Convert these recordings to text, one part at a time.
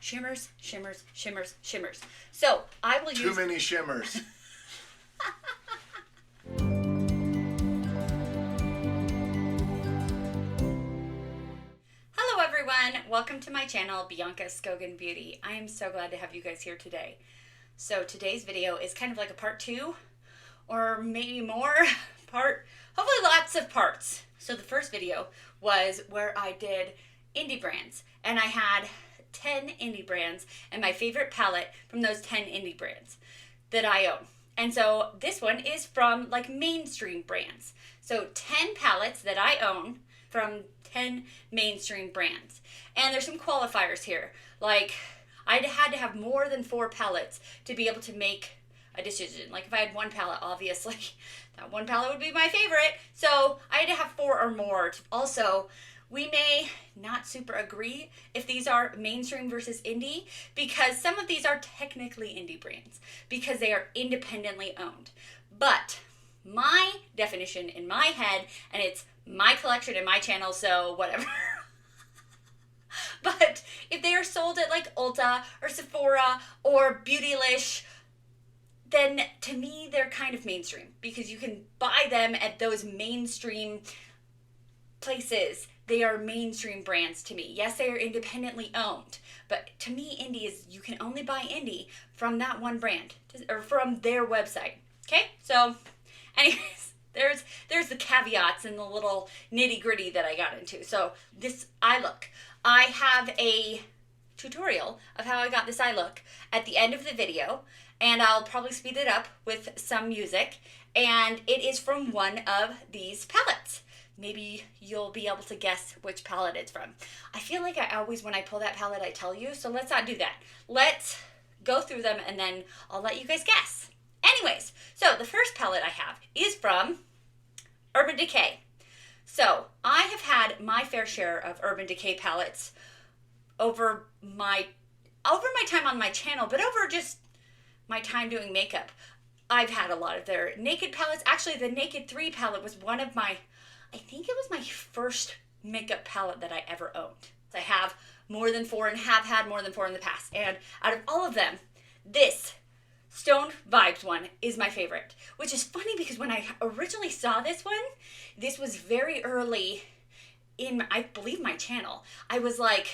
shimmers, shimmers, shimmers, shimmers. So I will use... Too many shimmers. Hello everyone, welcome to my channel, Bianca Skogan Beauty. I am so glad to have you guys here today. So today's video is kind of like a part 2, or maybe more, hopefully lots of parts. So the first video was where I did indie brands, and I had 10 indie brands and my favorite palette from those 10 indie brands that I own. And so this one is from like mainstream brands. So 10 palettes that I own from 10 mainstream brands. And there's some qualifiers here. Like I had to have more than 4 palettes to be able to make a decision. Like if I had one palette, obviously that one palette would be my favorite. So I had to have 4 or more. Also, we may not super agree if these are mainstream versus indie, because some of these are technically indie brands because they are independently owned. But my definition in my head, and it's my collection and my channel, so whatever. But if they are sold at like Ulta or Sephora or Beautylish, then to me they're kind of mainstream because you can buy them at those mainstream places. They are mainstream brands to me. Yes, they are independently owned, but to me, indie is, you can only buy indie from that one brand or from their website. Okay, so anyways, there's the caveats and the little nitty gritty that I got into. So this eye look, I have a tutorial of how I got this eye look at the end of the video, and I'll probably speed it up with some music, and it is from one of these palettes. Maybe you'll be able to guess which palette it's from. I feel like I always, when I pull that palette, I tell you, so let's not do that. Let's go through them and then I'll let you guys guess. Anyways, so the first palette I have is from Urban Decay. So I have had my fair share of Urban Decay palettes over my time on my channel, but over just my time doing makeup. I've had a lot of their Naked palettes. Actually, the Naked 3 palette was one of my, I think it was my first makeup palette that I ever owned. I have more than 4 and have had more than 4 in the past. And out of all of them, this Stone Vibes one is my favorite. Which is funny because when I originally saw this one, this was very early in, I believe, my channel. I was like,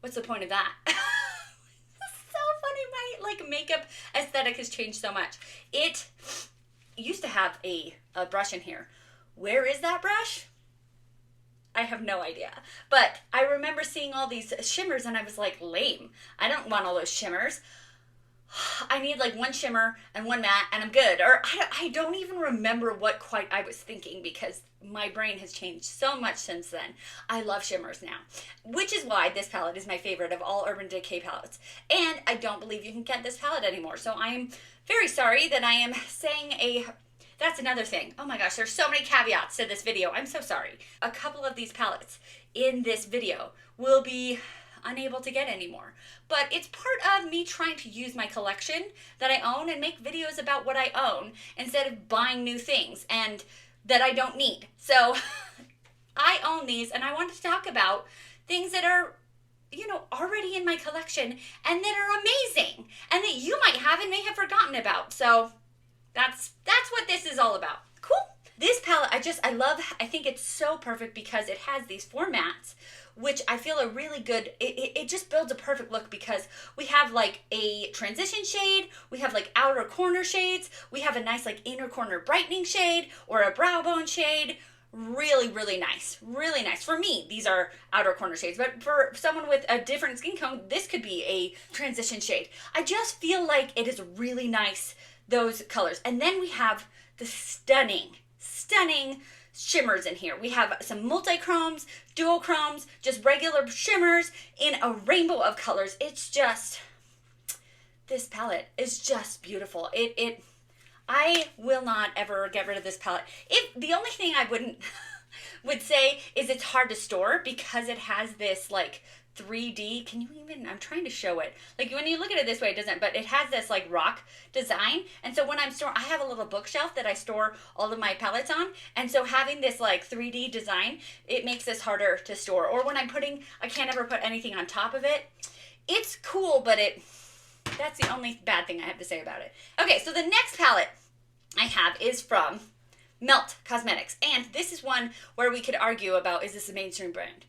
what's the point of that? So funny, my like makeup aesthetic has changed so much. It used to have a brush in here. Where is that brush? I have no idea. But I remember seeing all these shimmers and I was like, lame. I don't want all those shimmers. I need like one shimmer and one matte and I'm good. Or I don't even remember what quite I was thinking because my brain has changed so much since then. I love shimmers now, which is why this palette is my favorite of all Urban Decay palettes. And I don't believe you can get this palette anymore. So I am very sorry that I am saying that's another thing. Oh my gosh, there's so many caveats to this video. I'm so sorry. A couple of these palettes in this video will be unable to get anymore. But it's part of me trying to use my collection that I own and make videos about what I own instead of buying new things and that I don't need. So I own these and I wanted to talk about things that are, you know, already in my collection and that are amazing and that you might have and may have forgotten about. So that's what this is all about. Cool. This palette, I love. I think it's so perfect because it has these 4 mattes, which I feel are really good. It just builds a perfect look because we have like a transition shade, we have like outer corner shades, we have a nice like inner corner brightening shade or a brow bone shade. Really, really nice. Really nice. For me, these are outer corner shades, but for someone with a different skin tone, this could be a transition shade. I just feel like it is really nice, those colors. And then we have the stunning shimmers in here. We have some multi-chromes, duochromes, just regular shimmers in a rainbow of colors. It's just, this palette is just beautiful. I will not ever get rid of this palette. The only thing I would say is it's hard to store because it has this like 3D. Can you even, I'm trying to show it. Like when you look at it this way, it doesn't, but it has this like rock design. And so when I'm storing, I have a little bookshelf that I store all of my palettes on. And so having this like 3D design, it makes this harder to store. Or when I'm putting, I can't ever put anything on top of it. It's cool, but that's the only bad thing I have to say about it. Okay, so the next palette I have is from Melt Cosmetics. And this is one where we could argue about, is this a mainstream brand?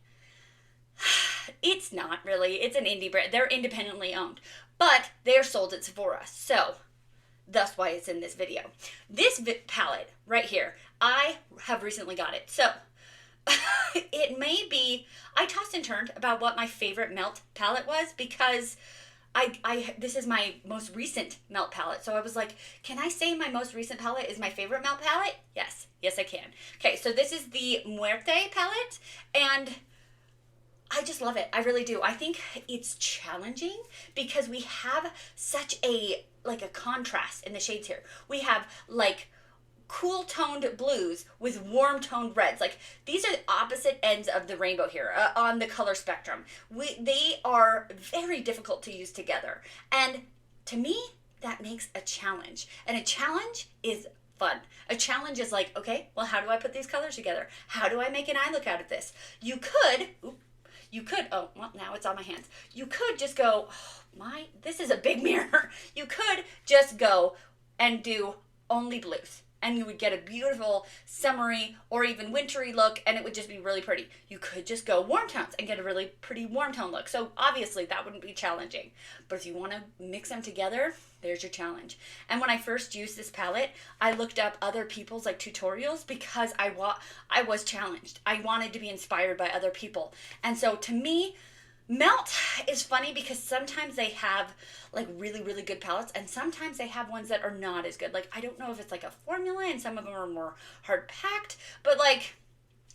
It's not really. It's an indie brand. They're independently owned. But they're sold at Sephora. So, that's why it's in this video. This palette right here, I have recently got it. So, it may be, I tossed and turned about what my favorite Melt palette was because this is my most recent Melt palette. So I was like, can I say my most recent palette is my favorite Melt palette? Yes. Yes, I can. Okay, so this is the Muerte palette, and I just love it. I really do. I think it's challenging because we have such a contrast in the shades here. We have like cool toned blues with warm toned reds. Like, these are the opposite ends of the rainbow here on the color spectrum. They are very difficult to use together. And to me, that makes a challenge. And a challenge is fun. A challenge is like, okay, well, how do I put these colors together? How do I make an eye look out of this? You could, oh, well, now it's on my hands. You could just go, this is a big mirror. You could just go and do only blues. And you would get a beautiful summery or even wintry look, and it would just be really pretty. You could just go warm tones and get a really pretty warm tone look. So obviously that wouldn't be challenging. But if you want to mix them together, there's your challenge. And when I first used this palette, I looked up other people's tutorials because I was challenged. I wanted to be inspired by other people. And so to me, Melt is funny because sometimes they have really, really good palettes, and sometimes they have ones that are not as good. I don't know if it's a formula, and some of them are more hard packed, but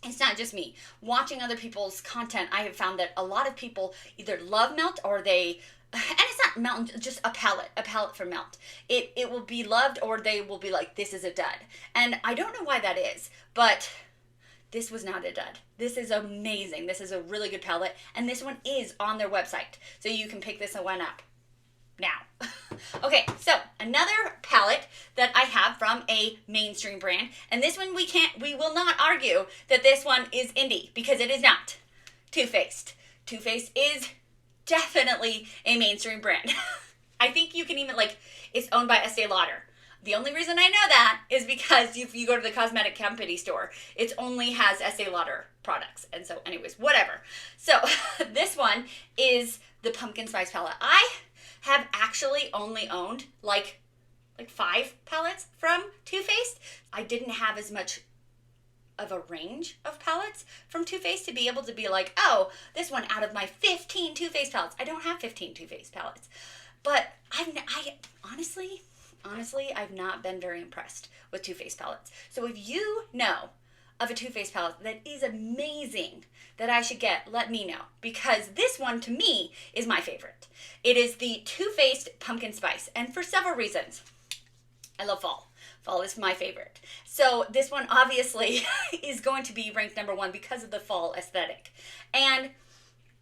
it's not just me. Watching other people's content, I have found that a lot of people either love Melt or and it's not Melt, just a palette from Melt. It will be loved, or they will be like, this is a dud. And I don't know why that is, but this was not a dud. This is amazing. This is a really good palette. And this one is on their website. So you can pick this one up now. Okay, so another palette that I have from a mainstream brand. And this one we will not argue that this one is indie, because it is not. Too Faced. Too Faced is definitely a mainstream brand. I think you can even, it's owned by Estee Lauder. The only reason I know that is because if you go to the cosmetic company store, it only has Estee Lauder products. And so anyways, whatever. So this one is the Pumpkin Spice palette. I have actually only owned like 5 palettes from Too Faced. I didn't have as much of a range of palettes from Too Faced to be able to be like, oh, this one out of my 15 Too Faced palettes. I don't have 15 Too Faced palettes. But I honestly, I've not been very impressed with Too Faced palettes. So if you know of a Too Faced palette that is amazing that I should get, let me know. Because this one, to me, is my favorite. It is the Too Faced Pumpkin Spice. And for several reasons. I love fall. Fall is my favorite. So this one, obviously, is going to be ranked number 1 because of the fall aesthetic. And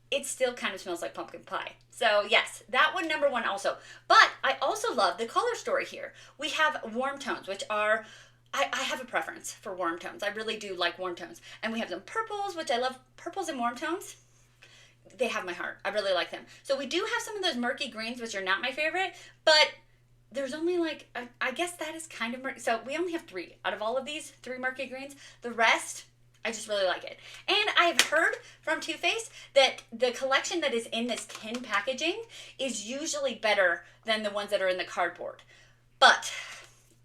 it still kind of smells like pumpkin pie. So yes, that one number 1 also. But I also love the color story here. We have warm tones, which are, I have a preference for warm tones. I really do like warm tones. And we have some purples, which I love. Purples and warm tones, they have my heart. I really like them. So we do have some of those murky greens, which are not my favorite, but there's only I guess that is kind of murky. So we only have 3 out of all of these, 3 murky greens. The rest, I just really like it. And I've heard from Too Faced that the collection that is in this tin packaging is usually better than the ones that are in the cardboard. But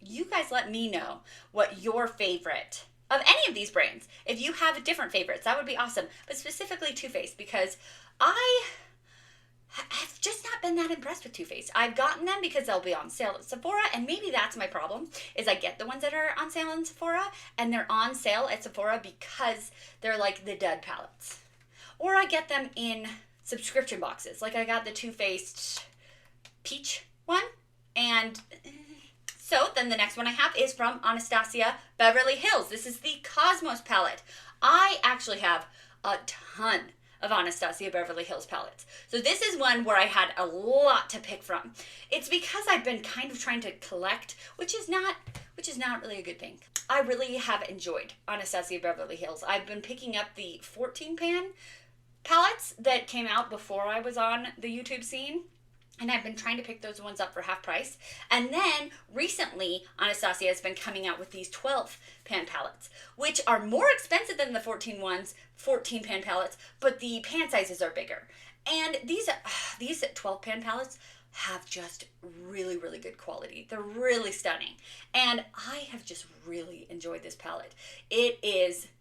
you guys let me know what your favorite of any of these brands. If you have different favorites, that would be awesome. But specifically Too Faced, because I've just not been that impressed with Too Faced. I've gotten them because they'll be on sale at Sephora, and maybe that's my problem, is I get the ones that are on sale in Sephora, and they're on sale at Sephora because they're like the dud palettes. Or I get them in subscription boxes. Like I got the Too Faced Peach one, and so then the next one I have is from Anastasia Beverly Hills. This is the Cosmos palette. I actually have a ton of Anastasia Beverly Hills palettes. So this is one where I had a lot to pick from. It's because I've been kind of trying to collect, which is not really a good thing. I really have enjoyed Anastasia Beverly Hills. I've been picking up the 14 pan palettes that came out before I was on the YouTube scene. And I've been trying to pick those ones up for half price. And then recently, Anastasia has been coming out with these 12 pan palettes, which are more expensive than the 14 pan palettes, but the pan sizes are bigger. And these 12 pan palettes have just really, really good quality. They're really stunning. And I have just really enjoyed this palette.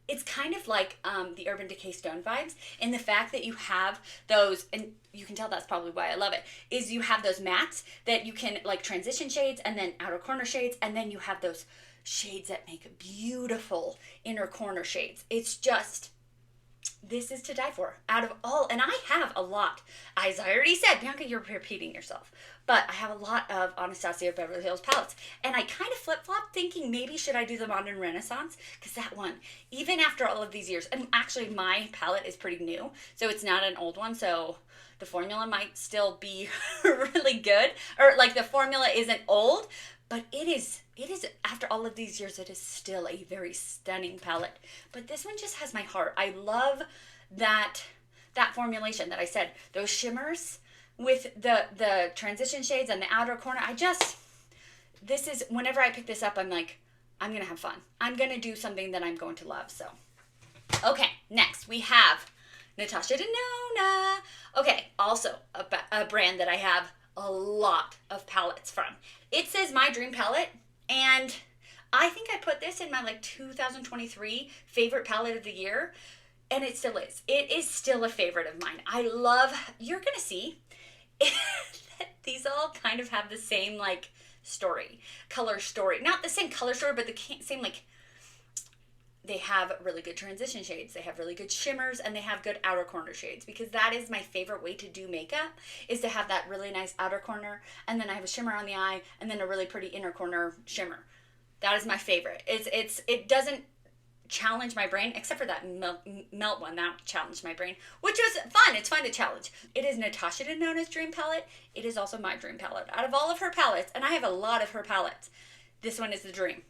It's kind of like the Urban Decay Stone vibes in the fact that you have those, and you can tell that's probably why I love it, is you have those mattes that you can, like transition shades and then outer corner shades, and then you have those shades that make beautiful inner corner shades. It's just, this is to die for. Out of all, and I have a lot. As I already said, Bianca, you're repeating yourself. But I have a lot of Anastasia Beverly Hills palettes. And I kind of flip-flop thinking maybe should I do the Modern Renaissance? Because that one, even after all of these years, and actually my palette is pretty new, so it's not an old one, so the formula might still be really good. Or like the formula isn't old, but it is, after all of these years, it is still a very stunning palette. But this one just has my heart. I love that formulation that I said, those shimmers with the transition shades and the outer corner. This is, whenever I pick this up, I'm like, I'm going to have fun. I'm going to do something that I'm going to love, so. Okay, next we have Natasha Denona. Okay, also a brand that I have a lot of palettes from. It says My Dream Palette, and I think I put this in my like 2023 favorite palette of the year, and it still is. It is still a favorite of mine. I love, you're gonna see that these all kind of have the same like color story. Not the same color story, but the same like, they have really good transition shades, they have really good shimmers, and they have good outer corner shades, because that is my favorite way to do makeup, is to have that really nice outer corner, and then I have a shimmer on the eye, and then a really pretty inner corner shimmer. That is my favorite. It doesn't challenge my brain, except for that melt one, that challenged my brain, which was fun. It's fun to challenge. It is Natasha Denona's dream palette. It is also my dream palette. Out of all of her palettes, and I have a lot of her palettes, this one is the dream.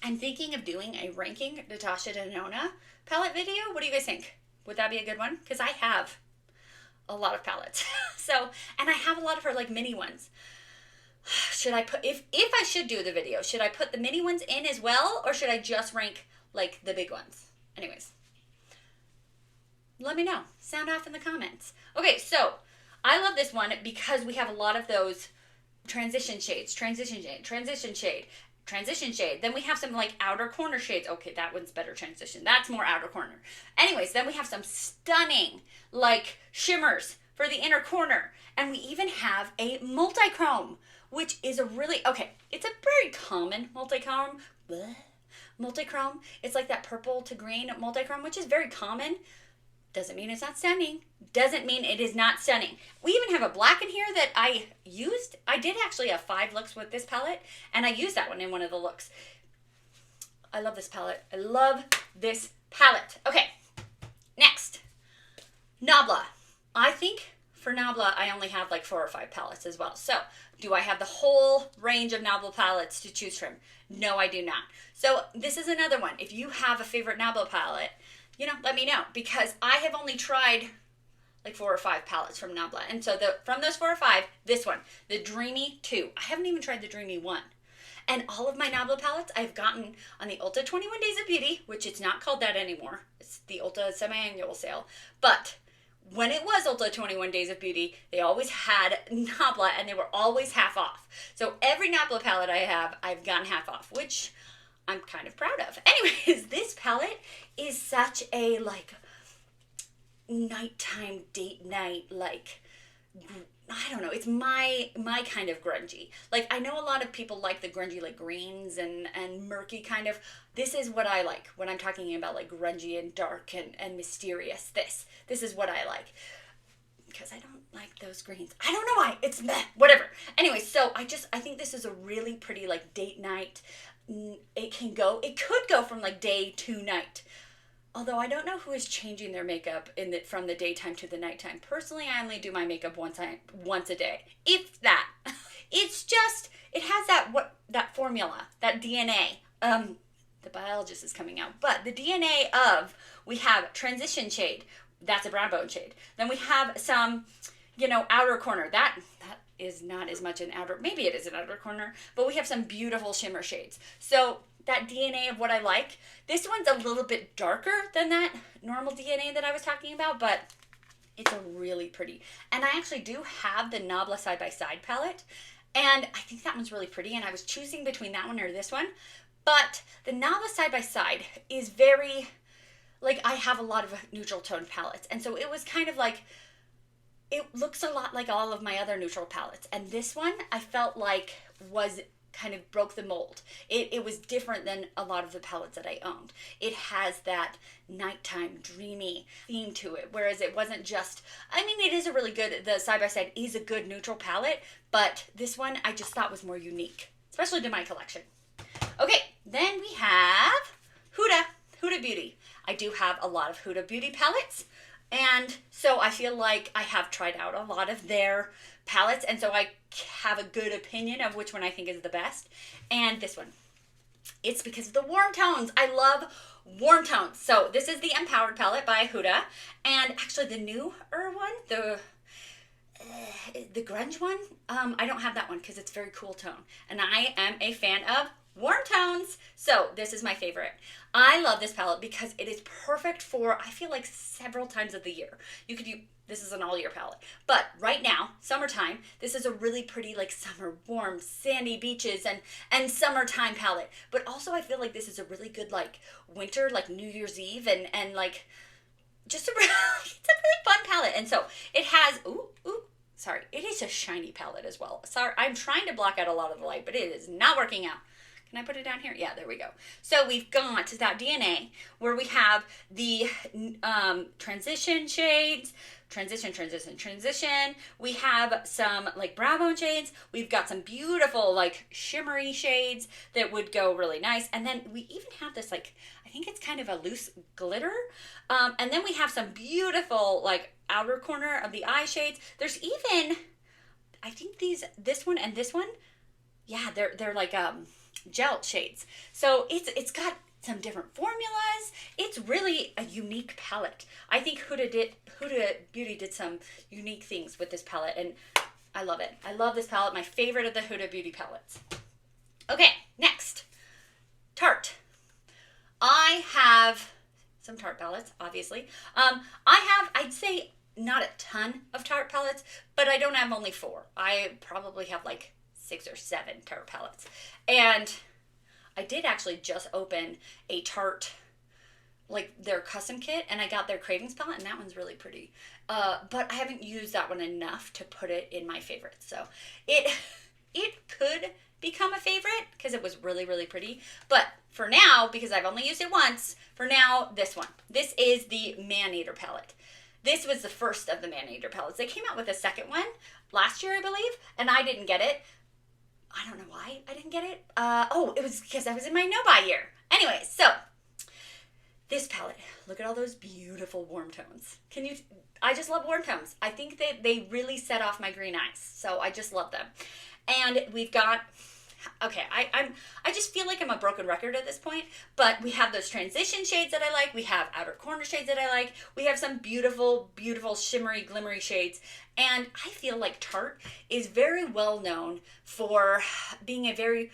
I'm thinking of doing a ranking Natasha Denona palette video. What do you guys think? Would that be a good one? Because I have a lot of palettes. So, and I have a lot of her like mini ones. Should I put, if I should do the video, should I put the mini ones in as well? Or should I just rank like the big ones? Anyways, let me know. Sound off in the comments. Okay, so I love this one because we have a lot of those transition shades, transition shade. Then we have some like outer corner shades. Okay, that one's better transition. That's more outer corner. Anyways, then we have some stunning like shimmers for the inner corner. And we even have a multi-chrome, which is a really, okay, it's a very common multi-chrome. It's like that purple to green multi-chrome, which is very common. Doesn't mean it's not stunning. Doesn't mean it is not stunning. We even have a black in here that I used. I did actually have 5 looks with this palette, and I used that one in one of the looks. I love this palette. I love this palette. Okay, next. Nabla. I think for Nabla, I only have like 4 or 5 palettes as well. So, do I have the whole range of Nabla palettes to choose from? No, I do not. So, this is another one. If you have a favorite Nabla palette, you know, let me know, because I have only tried like 4 or 5 palettes from Nabla. And so from those 4 or 5, this one, the Dreamy 2. I haven't even tried the Dreamy 1. And all of my Nabla palettes I've gotten on the Ulta 21 Days of Beauty, which it's not called that anymore. It's the Ulta semi-annual sale. But when it was Ulta 21 Days of Beauty, they always had Nabla, and they were always half off. So every Nabla palette I have, I've gotten half off, which I'm kind of proud of. Anyways, this palette is such a like nighttime date night, like, I don't know, it's my kind of grungy. Like, I know a lot of people like the grungy like greens and murky kind of. This is what I like when I'm talking about like grungy and dark and mysterious. This is what I like, because I don't like those greens. I don't know why. It's meh, whatever. Anyway, so I think this is a really pretty like date night. It could go from like day to night. Although I don't know who is changing their makeup from the daytime to the nighttime. Personally, I only do my makeup once a day, if that. It's just, it has that formula, that DNA. The biologist is coming out, but the DNA of, we have transition shade, That's a brown bone shade. Then we have some, you know, outer corner. That is not as much an outer, maybe it is an outer corner, but we have some beautiful shimmer shades. So that DNA of what I like, this one's a little bit darker than that normal DNA that I was talking about, but it's a really pretty. And I actually do have the Nabla Side by Side palette, and I think that one's really pretty, and I was choosing between that one or this one, but the Nabla Side by Side is very, like, I have a lot of neutral tone palettes, and so it was kind of like, it looks a lot like all of my other neutral palettes, and this one I felt like was kind of broke the mold. It was different than a lot of the palettes that I owned. It has that nighttime dreamy theme to it, whereas it wasn't just, I mean, it is a really good, the Side by Side is a good neutral palette, but this one I just thought was more unique, especially to my collection. Okay, then we have Huda Beauty. I do have a lot of Huda Beauty palettes, and so I feel like I have tried out a lot of their palettes, and so I have a good opinion of which one I think is the best. And this one, it's because of the warm tones. I love warm tones. So this is the Empowered palette by Huda, and actually the newer one, the grunge one, I don't have that one because it's very cool tone, and I am a fan of warm tones, so this is my favorite. I love this palette because it is perfect for, I feel like, several times of the year. You could use, this is an all year palette, but right now, summertime, this is a really pretty, like, summer warm sandy beaches and summertime palette. But also I feel like this is a really good, like, winter, like New Year's Eve, and like just a it's a really fun palette. And so it has sorry, it is a shiny palette as well. Sorry, I'm trying to block out a lot of the light, but it is not working out. Can I put it down here? Yeah, there we go. So we've got that DNA where we have the transition shades, transition. We have some like brow bone shades. We've got some beautiful like shimmery shades that would go really nice. And then we even have this like, I think it's kind of a loose glitter. And then we have some beautiful like outer corner of the eye shades. There's even, I think this one and this one, yeah, they're like gel shades. So it's got some different formulas. It's really a unique palette. I think Huda Beauty did some unique things with this palette, and I love it. I love this palette. My favorite of the Huda Beauty palettes. Okay, next, Tarte. I have some Tarte palettes, obviously. I have, I'd say, not a ton of Tarte palettes, but I don't have only 4. I probably have like 6 or 7 Tarte palettes. And I did actually just open a Tarte, like their custom kit, and I got their Cravings palette, and that one's really pretty. But I haven't used that one enough to put it in my favorites. So it could become a favorite because it was really, really pretty. But for now, because I've only used it once, for now, this one. This is the Man-Eater palette. This was the first of the Man-Eater palettes. They came out with a second one last year, I believe, and I didn't get it. I don't know why I didn't get it. It was because I was in my no-buy year. Anyway, so this palette, look at all those beautiful warm tones. I just love warm tones. I think that they really set off my green eyes. So I just love them. And we've got, okay, I just feel like I'm a broken record at this point, but we have those transition shades that I like. We have outer corner shades that I like. We have some beautiful, beautiful shimmery, glimmery shades. And I feel like Tarte is very well known for being a very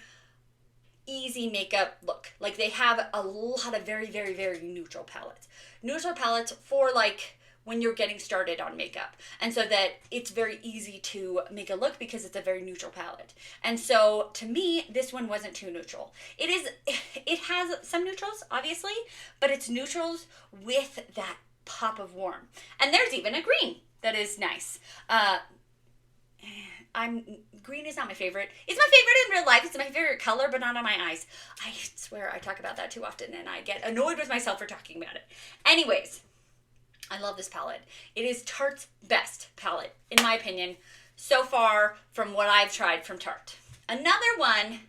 easy makeup look. Like they have a lot of very, very, very neutral palettes. Neutral palettes for like when you're getting started on makeup. And so that it's very easy to make a look because it's a very neutral palette. And so to me, this one wasn't too neutral. It has some neutrals, obviously, but it's neutrals with that pop of warm. And there's even a green that is nice. Green is not my favorite. It's my favorite in real life. It's my favorite color, but not on my eyes. I swear I talk about that too often and I get annoyed with myself for talking about it. Anyways, I love this palette. It is Tarte's best palette, in my opinion, so far from what I've tried from Tarte. Another one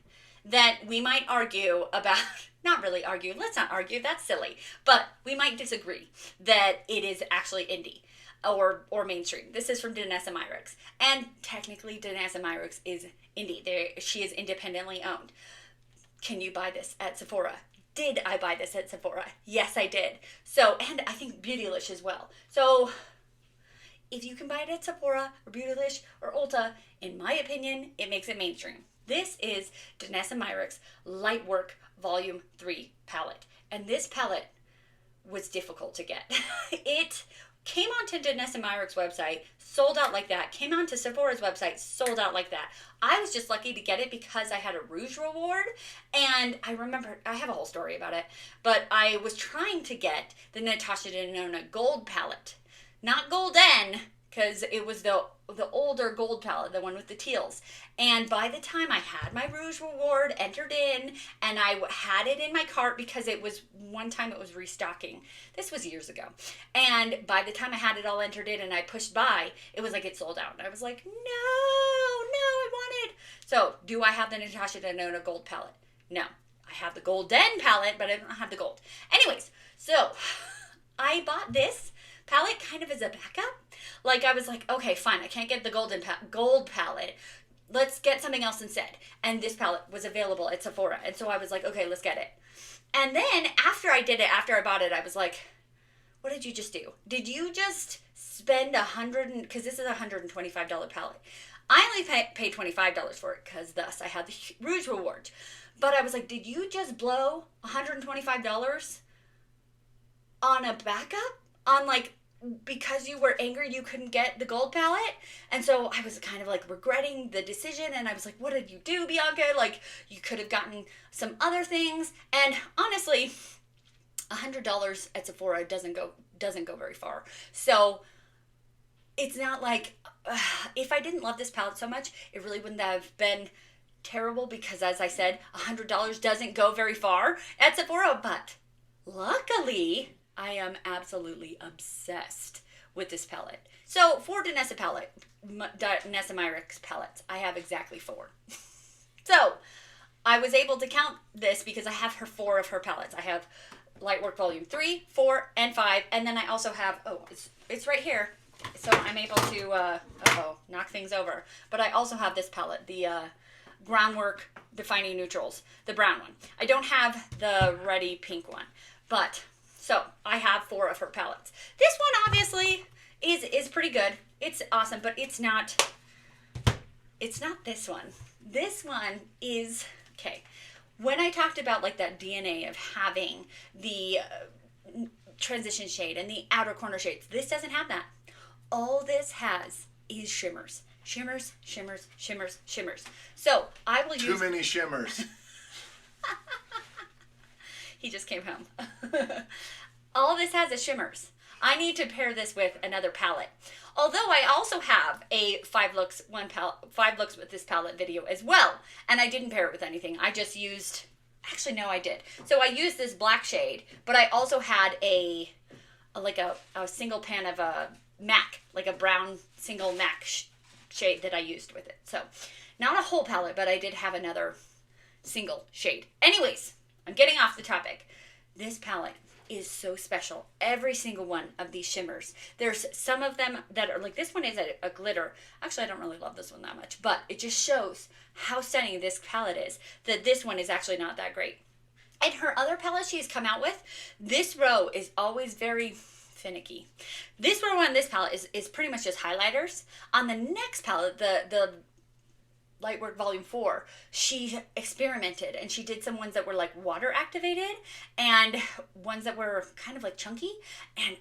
that we might argue about, not really argue, let's not argue, that's silly, but we might disagree that it is actually indie or mainstream. This is from Danessa Myricks. And technically Danessa Myricks is indie. She is independently owned. Can you buy this at Sephora? did I buy this at Sephora? Yes, I did. So, and I think Beautylish as well. So, if you can buy it at Sephora or Beautylish or Ulta, in my opinion, it makes it mainstream. This is Danessa Myricks Lightwork Volume 3 palette. And this palette was difficult to get. It came onto Danessa Myricks' website, sold out like that. Came onto Sephora's website, sold out like that. I was just lucky to get it because I had a Rouge reward. And I remember, I have a whole story about it, but I was trying to get the Natasha Denona gold palette. Not golden, because it was the older gold palette, the one with the teals. And by the time I had my Rouge reward entered in, and I had it in my cart because it was, one time it was restocking. This was years ago. And by the time I had it all entered in and I pushed buy, it was like it sold out. And I was like, no, I want it. So, do I have the Natasha Denona gold palette? No. I have the golden palette, but I don't have the gold. Anyways, so I bought this palette kind of as a backup. Like, I was like, okay, fine, I can't get the gold palette. Let's get something else instead. And this palette was available at Sephora. And so I was like, okay, let's get it. And then after I did it, after I bought it, I was like, what did you just do? Did you just spend because this is a $125 palette. I only paid $25 for it because thus I had the Rouge reward. But I was like, did you just blow $125 on a backup? On like, because you were angry you couldn't get the gold palette? And so I was kind of like regretting the decision, and I was like, what did you do, Bianca? Like, you could have gotten some other things. And honestly, $100 at Sephora doesn't go very far. So it's not like, if I didn't love this palette so much, it really wouldn't have been terrible, because as I said, $100 doesn't go very far at Sephora. But luckily, I am absolutely obsessed with this palette. So for Danessa Myricks palettes, I have exactly 4. So I was able to count this because I have 4 of her palettes. I have Lightwork Volume 3, 4, and 5. And then I also have, it's right here. So I'm able to, knock things over. But I also have this palette, the Groundwork Defining Neutrals, the brown one. I don't have the Ready Pink one, but so I have 4 of her palettes. This one obviously is pretty good. It's awesome, but it's not this one. This one is, okay. When I talked about like that DNA of having the transition shade and the outer corner shades, this doesn't have that. All this has is shimmers. Shimmers, shimmers, shimmers, shimmers. So I will use... Too many shimmers. He just came home. All this has is shimmers. I need to pair this with another palette. Although I also have a 5 looks with this palette video as well. And I didn't pair it with anything. I just used... Actually, no, I did. So I used this black shade, but I also had a single pan of a MAC, like a brown single MAC shade that I used with it. So not a whole palette, but I did have another single shade. Anyways, I'm getting off the topic. This palette is so special. Every single one of these shimmers. There's some of them that are like, this one is a glitter. Actually, I don't really love this one that much, but it just shows how stunning this palette is, that this one is actually not that great. And her other palettes she's come out with, this row is always very finicky. This row on this palette is pretty much just highlighters. On the next palette, the Lightwork Volume 4, she experimented and she did some ones that were like water activated and ones that were kind of like chunky, and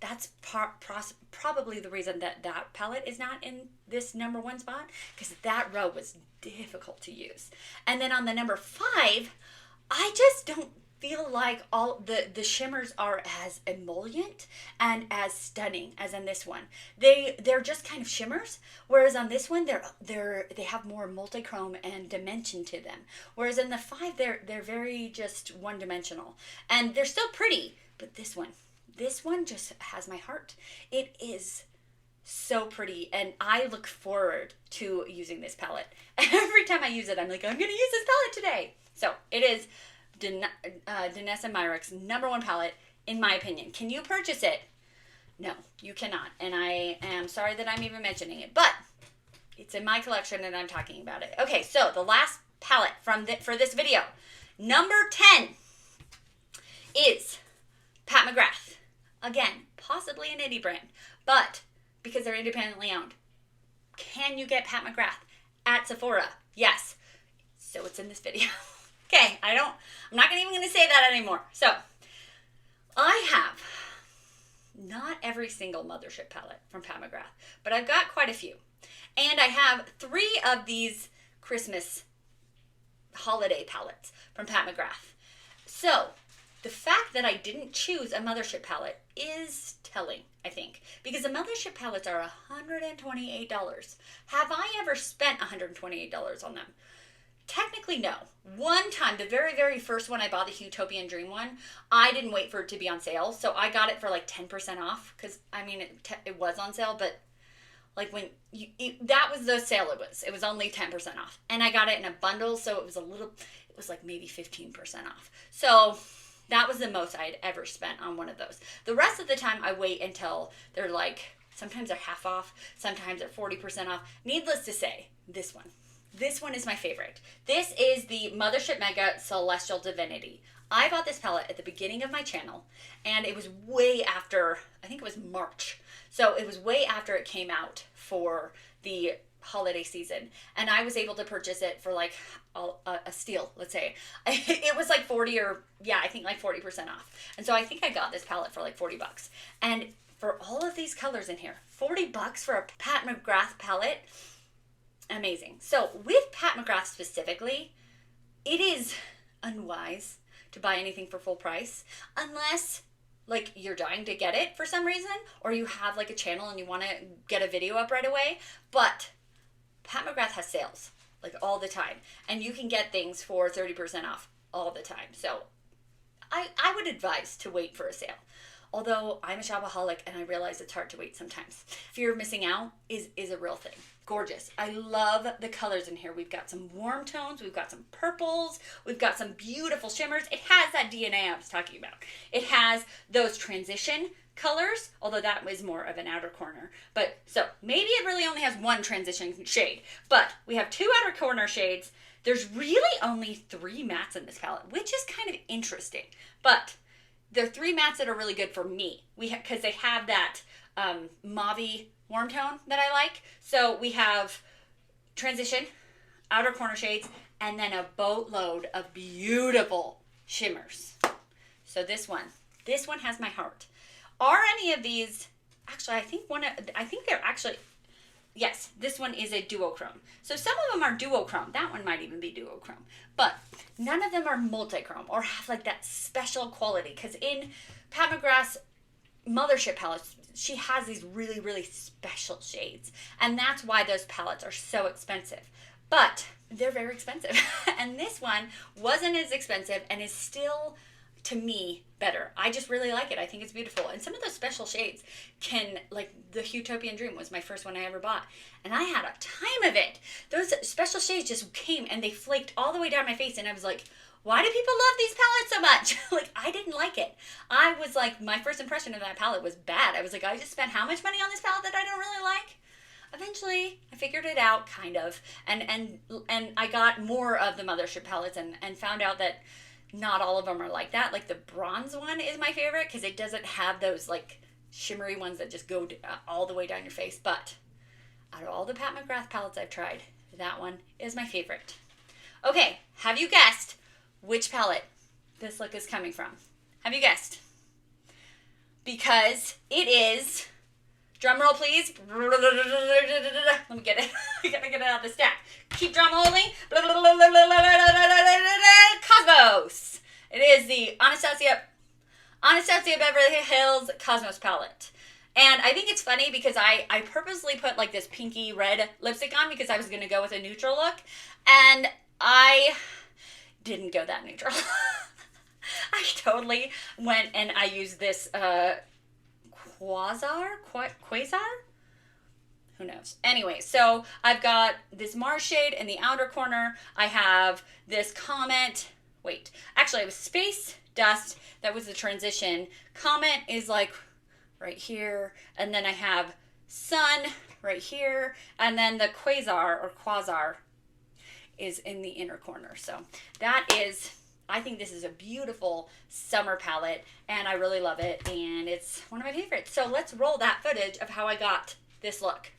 that's probably the reason that palette is not in this number 1 spot, because that row was difficult to use. And then on the number 5, I just don't feel like all the shimmers are as emollient and as stunning as in this one. They're just kind of shimmers, whereas on this one they have more multichrome and dimension to them. Whereas in the 5 they're very just one-dimensional, and they're still pretty, but this one just has my heart. It is so pretty, and I look forward to using this palette. Every time I use it, I'm like, I'm gonna use this palette today. So it is Danessa Myricks' number 1 palette, in my opinion. Can you purchase it? No, you cannot. And I am sorry that I'm even mentioning it, but it's in my collection and I'm talking about it. Okay, so the last palette for this video, number 10. is Pat McGrath. Again, possibly an indie brand, but because they're independently owned. Can you get Pat McGrath at Sephora? Yes. So it's in this video. Okay, I'm not even going to say that anymore. So, I have not every single Mothership palette from Pat McGrath, but I've got quite a few. And I have 3 of these Christmas holiday palettes from Pat McGrath. So, the fact that I didn't choose a Mothership palette is telling, I think. Because the Mothership palettes are $128. Have I ever spent $128 on them? Technically, no. One time, the very, very first one I bought, the Utopian Dream one, I didn't wait for it to be on sale. So I got it for like 10% off. Because, I mean, it was on sale, but like when that was the sale it was. It was only 10% off. And I got it in a bundle, so it was like maybe 15% off. So that was the most I had ever spent on one of those. The rest of the time, I wait until they're like, sometimes they're half off, sometimes they're 40% off. Needless to say, this one is my favorite. This is the Mothership Mega Celestial Divinity. I bought this palette at the beginning of my channel, and it was way after, I think it was March. So it was way after it came out for the holiday season, and I was able to purchase it for like a steal, let's say. It was like 40 or, yeah, I think like 40% off. And so I think I got this palette for like $40. And for all of these colors in here, $40 for a Pat McGrath palette, amazing. So with Pat McGrath specifically, it is unwise to buy anything for full price unless like you're dying to get it for some reason, or you have like a channel and you want to get a video up right away. But Pat McGrath has sales like all the time, and you can get things for 30% off all the time. So I would advise to wait for a sale. Although I'm a shopaholic and I realize it's hard to wait sometimes. Fear of missing out is a real thing. Gorgeous. I love the colors in here. We've got some warm tones. We've got some purples. We've got some beautiful shimmers. It has that DNA I was talking about. It has those transition colors, although that was more of an outer corner. But so maybe it really only has one transition shade. But we have 2 outer corner shades. There's really only 3 mattes in this palette, which is kind of interesting. But they're 3 mattes that are really good for me. Because they have that mauve warm tone that I like. So we have transition, outer corner shades, and then a boatload of beautiful shimmers. So this one has my heart. Are any of these, actually, I think they're actually, yes, this one is a duochrome. So some of them are duochrome. That one might even be duochrome. But none of them are multichrome or have like that special quality. Because in Pat McGrath's Mothership palettes, she has these really, really special shades. And that's why those palettes are so expensive. But they're very expensive. And this one wasn't as expensive and is still, to me, better. I just really like it. I think it's beautiful. And some of those special shades can, like the Utopian Dream was my first one I ever bought. And I had a time of it. Those special shades just came and they flaked all the way down my face. And I was like, why do people love these palettes so much? Like, I didn't like it. I was like, my first impression of that palette was bad. I was like, I just spent how much money on this palette that I don't really like? Eventually, I figured it out, kind of. And I got more of the Mothership palettes and found out that not all of them are like that. Like the bronze one is my favorite because it doesn't have those like shimmery ones that just go all the way down your face. But out of all the Pat McGrath palettes I've tried, that one is my favorite. Okay, have you guessed which palette this look is coming from? Have you guessed? Because it is, drum roll please. Let me get it. I gotta get it out of the stack. Keep drum rolling. Cosmos. It is the Anastasia Beverly Hills Cosmos palette. And I think it's funny because I purposely put like this pinky red lipstick on because I was going to go with a neutral look. And I didn't go that neutral. I totally went and I used this Quasar? Who knows? Anyway, so I've got this Mars shade in the outer corner. I have this Comet. Wait, actually it was Space Dust. That was the transition. Comet is like right here. And then I have Sun right here. And then the Quasar is in the inner corner. So that is I think this is a beautiful summer palette, and I really love it, and it's one of my favorites. So let's roll that footage of how I got this look.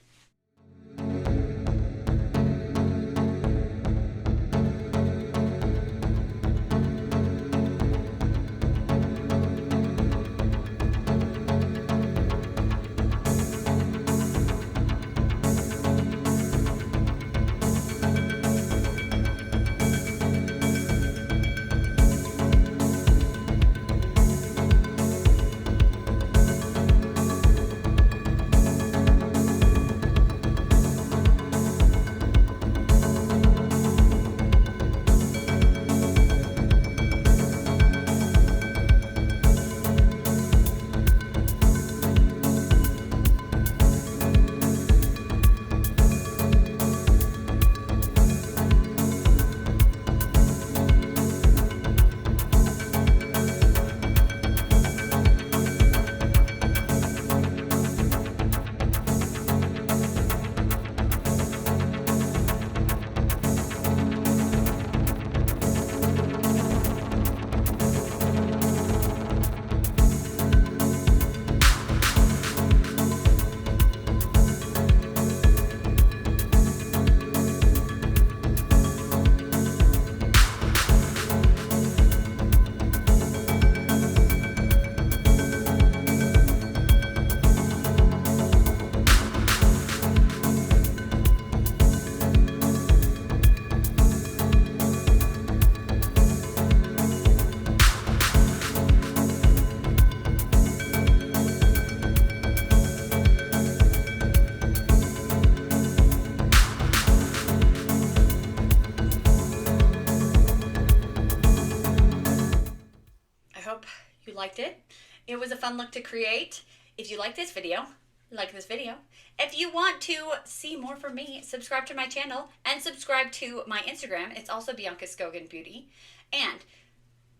Liked it. It was a fun look to create. If you like this video, like this video. If you want to see more from me, subscribe to my channel and subscribe to my Instagram. It's also Bianca Scogan Beauty. And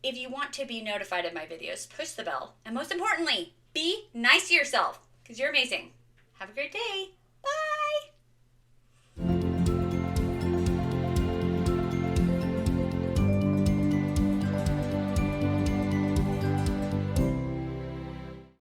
if you want to be notified of my videos, push the bell. And most importantly, be nice to yourself because you're amazing. Have a great day.